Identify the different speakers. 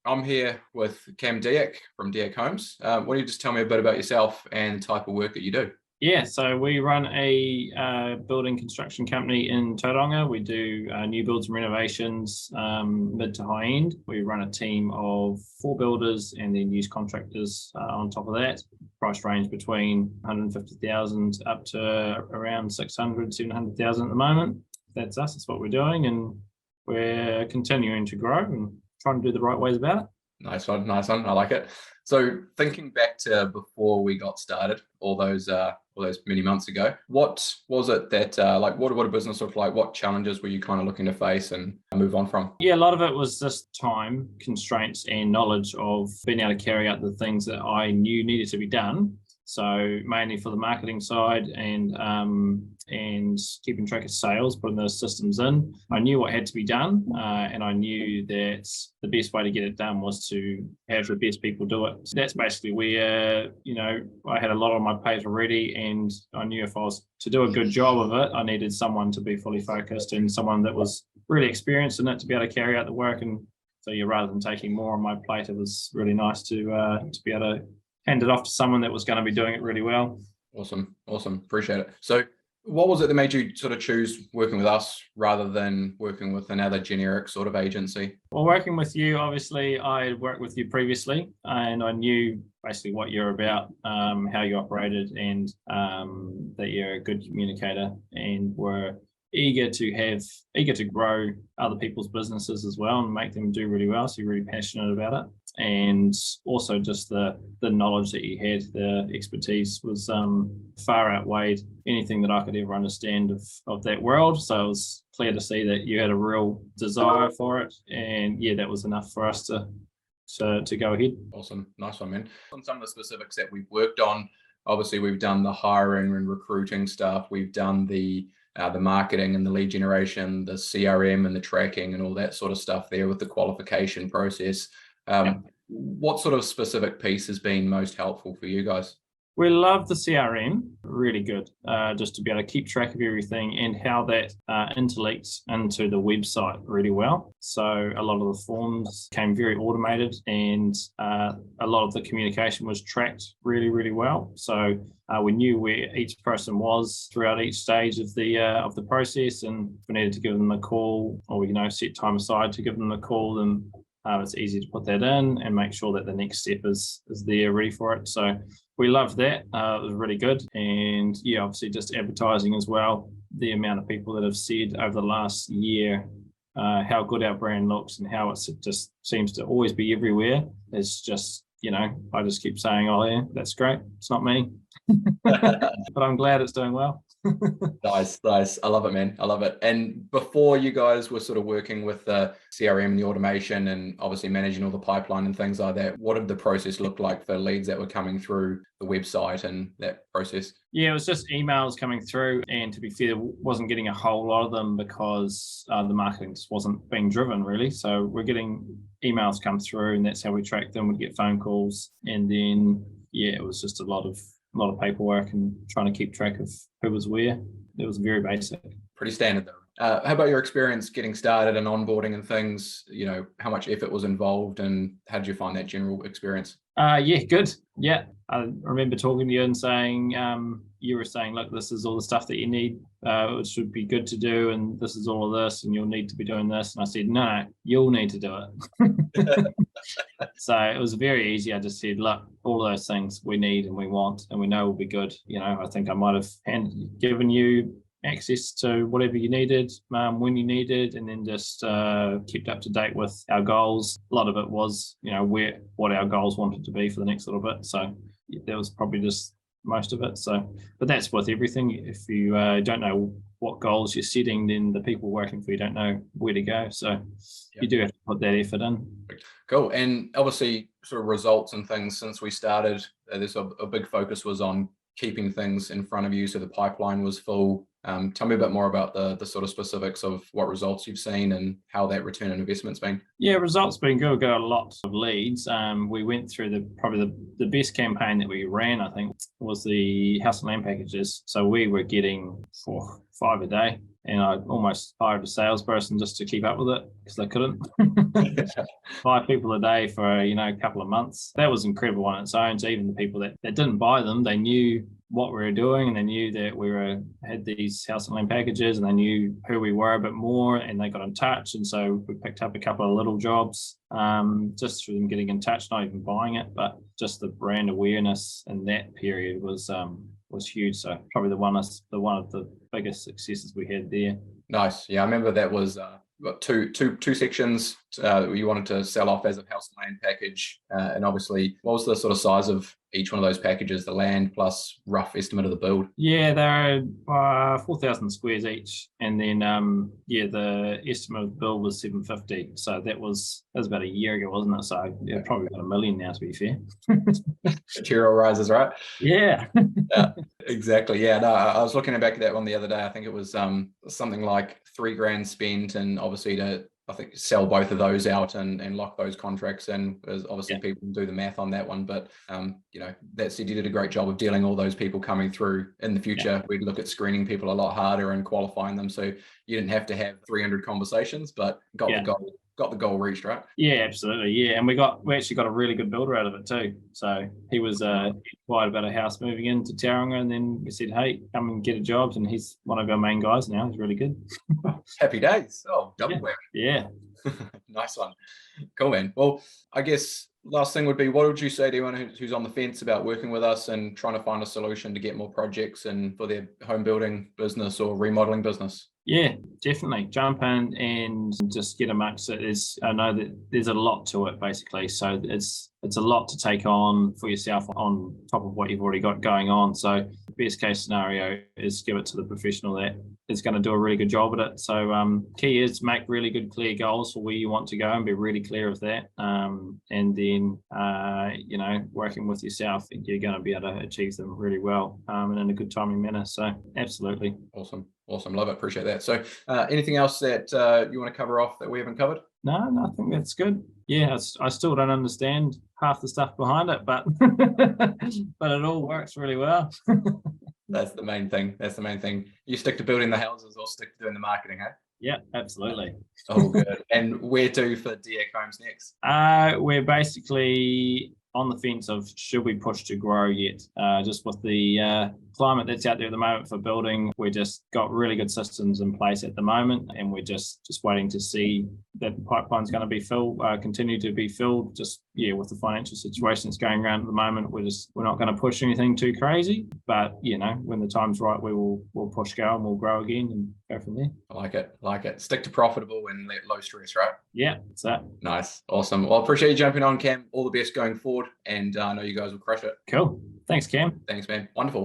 Speaker 1: I'm here with Cam Diack from Diack Homes. Why don't you just tell me a bit about yourself and the type of work that you do?
Speaker 2: Yeah, so we run a building construction company in Tauranga. We do new builds and renovations, mid to high end. We run a team of 4 builders and then use contractors on top of that. Price range between 150,000 up to around 600, 700,000 at the moment. That's us, that's what we're doing, and we're continuing to grow and trying to do the right ways about it.
Speaker 1: Nice one, nice one. I like it. So thinking back to before we got started, all those many months ago, what was it that what a business looked like? What challenges were you kind of looking to face and move on from?
Speaker 2: Yeah, a lot of it was just time constraints and knowledge of being able to carry out the things that I knew needed to be done. So mainly for the marketing side and keeping track of sales, putting those systems in. I knew what had to be done, and I knew that the best way to get it done was to have the best people do it. So that's basically where, I had a lot on my plate already, and I knew if I was to do a good job of it, I needed someone to be fully focused and someone that was really experienced in it to be able to carry out the work. And so, rather than taking more on my plate, it was really nice to be able to hand it off to someone that was going to be doing it really well.
Speaker 1: Awesome. Appreciate it. So what was it that made you sort of choose working with us rather than working with another generic sort of agency?
Speaker 2: Well, working with you, obviously, I worked with you previously and I knew basically what you're about, how you operated, and that you're a good communicator and were eager to grow other people's businesses as well and make them do really well. So you're really passionate about it. And also just the knowledge that you had, the expertise was far outweighed anything that I could ever understand of that world. So it was clear to see that you had a real desire for it. And yeah, that was enough for us to go ahead.
Speaker 1: Awesome. Nice one, man. On some of the specifics that we've worked on, obviously we've done the hiring and recruiting stuff. We've done the marketing and the lead generation, the CRM and the tracking and all that sort of stuff there with the qualification process. What sort of specific piece has been most helpful for you guys?
Speaker 2: We love the CRM, really good, just to be able to keep track of everything and how that interlinks into the website really well. So a lot of the forms came very automated, and a lot of the communication was tracked really, really well. So we knew where each person was throughout each stage of the process, and if we needed to give them a call, or we set time aside to give them a call, then it's easy to put that in and make sure that the next step is there ready for it. So we loved that. It was really good. And yeah, obviously just advertising as well. The amount of people that have said over the last year how good our brand looks and how it just seems to always be everywhere is just, I just keep saying, oh yeah, that's great. It's not me. But I'm glad it's doing well.
Speaker 1: Nice. I love it, man. I love it. And before you guys were sort of working with the CRM and the automation and obviously managing all the pipeline and things like that, what did the process look like for leads that were coming through the website and that process?
Speaker 2: Yeah, it was just emails coming through, and to be fair, wasn't getting a whole lot of them because the marketing just wasn't being driven really. So we're getting emails come through, and that's how we track them. We'd get phone calls, and then yeah, it was just a lot of paperwork and trying to keep track of who was where. It was very basic.
Speaker 1: Pretty standard though. How about your experience getting started and onboarding and things? How much effort was involved, and how did you find that general experience?
Speaker 2: Yeah, good. Yeah, I remember talking to you and saying, you were saying, look, this is all the stuff that you need. It should be good to do, and this is all of this, and you'll need to be doing this. And I said, no, you'll need to do it. So it was very easy. I just said, look, all those things we need and we want and we know will be good. I think I might have given you access to whatever you needed, when you needed, and then just kept up to date with our goals. A lot of it was, what our goals wanted to be for the next little bit. So that was probably just most of it. So, but that's with everything. If you don't know what goals you're setting, then the people working for you don't know where to go. So you do have to put that effort in.
Speaker 1: Cool. And obviously sort of results and things since we started, there's a big focus was on keeping things in front of you. So the pipeline was full. Tell me a bit more about the sort of specifics of what results you've seen and how that return on investment's been.
Speaker 2: Yeah, results been good. Got a lot of leads. We went through probably the best campaign that we ran, I think, was the house and land packages. So we were getting 4, 5 a day. and I almost hired a salesperson just to keep up with it because I couldn't. 5 people a day for a couple of months. That was incredible on its own. So even the people that didn't buy them, they knew what we were doing, and they knew that we had these house and land packages, and they knew who we were a bit more, and they got in touch. And so we picked up a couple of little jobs just through them getting in touch, not even buying it, but just the brand awareness in that period was huge. So probably one of the biggest successes we had there.
Speaker 1: Nice. Yeah, I remember that was got two sections you wanted to sell off as a house and land package, and obviously, what was the sort of size of each one of those packages? The land plus rough estimate of the build.
Speaker 2: Yeah, they're 4,000 squares each, and then the estimate of the build was 750. So that was about a year ago, wasn't it? So yeah, probably about $1 million now, to be fair.
Speaker 1: Material rises, right?
Speaker 2: Yeah.
Speaker 1: Yeah, exactly. Yeah, no, I was looking back at that one the other day. I think it was something like $3,000 spent, and obviously to sell both of those out and lock those contracts in, because obviously people can do the math on that one. But that said, you did a great job of dealing all those people coming through. In the future, we'd look at screening people a lot harder and qualifying them, so you didn't have to have 300 conversations, but got the goal reached, right?
Speaker 2: Yeah, absolutely. Yeah, and we actually got a really good builder out of it too. So he was inquired about a house moving into Tauranga, and then we said, hey, come and get a job, and he's one of our main guys now. He's really good.
Speaker 1: Happy days. Oh, double whammy.
Speaker 2: Yeah.
Speaker 1: Nice one. Cool, man. Well, I guess last thing would be, what would you say to anyone who's on the fence about working with us and trying to find a solution to get more projects and for their home building business or remodeling business?
Speaker 2: Yeah, definitely. Jump in and just get amongst it. I know that there's a lot to it, basically. So it's a lot to take on for yourself on top of what you've already got going on. So the best case scenario is give it to the professional that is going to do a really good job at it. So key is make really good, clear goals for where you want to go and be really clear of that. And then, working with yourself, you're going to be able to achieve them really well and in a good timing manner. So absolutely.
Speaker 1: Awesome. Love it. Appreciate that. So anything else that you want to cover off that we haven't covered?
Speaker 2: No, I think that's good. Yeah, I still don't understand half the stuff behind it, but but it all works really well.
Speaker 1: That's the main thing. You stick to building the houses or stick to doing the marketing, eh?
Speaker 2: Yeah, absolutely.
Speaker 1: Oh, good. And where to for Diack Homes next?
Speaker 2: We're basically on the fence of should we push to grow yet. Just with the climate that's out there at the moment for building, we just got really good systems in place at the moment, and we're just waiting to see that the pipeline's going to be continue to be filled. Just with the financial situation that's going around at the moment, we're not going to push anything too crazy, but when the time's right, we'll push go and we'll grow again and go from there.
Speaker 1: I like it. Stick to profitable and let low stress, right?
Speaker 2: Yeah, that's that.
Speaker 1: Nice. Awesome. Well, I appreciate you jumping on, Cam. All the best going forward, and I know you guys will crush it.
Speaker 2: Cool. Thanks, Cam.
Speaker 1: Thanks, man. Wonderful.